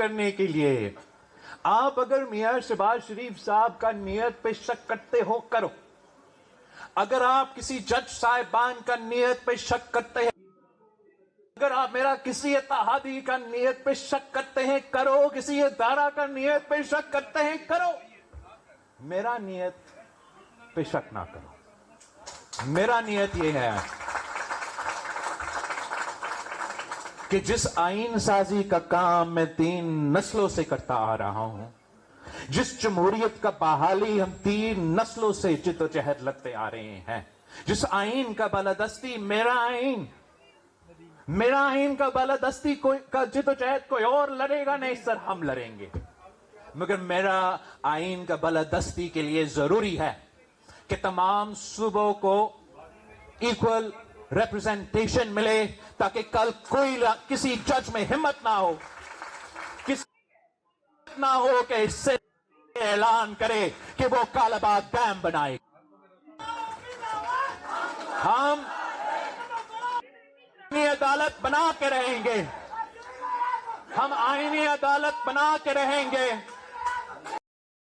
کرنے کے لیے آپ اگر میاں شہباز شریف صاحب کا نیت پہ شک کرتے ہو کرو، اگر آپ کسی جج صاحبان کا نیت پہ شک کرتے ہیں، اگر آپ میرا کسی اتحادی کا نیت پہ شک کرتے ہیں کرو، کسی ادارہ کا نیت پہ شک کرتے ہیں کرو، میرا نیت پہ شک نہ کرو۔ میرا نیت یہ ہے کہ جس آئین سازی کا کام میں 3 نسلوں سے کرتا آ رہا ہوں، جس جمہوریت کا بحالی ہم 3 نسلوں سے جد و جہد لگتے آ رہے ہیں، جس آئین کا بالادستی میرا آئین کا بالادستی کا جد و جہد کوئی اور لڑے گا نہیں سر، ہم لڑیں گے، مگر میرا آئین کا بالادستی کے لیے ضروری ہے کہ تمام صوبوں کو ایکول ریپرزنٹیشن ملے، تاکہ کل کوئی کسی جج میں ہمت نہ ہو کہ اس سے اعلان کرے کہ وہ کالا باغ ڈیم بنائے۔ ہم آئینی عدالت بنا کے رہیں گے، ہم آئینی عدالت بنا کے رہیں گے۔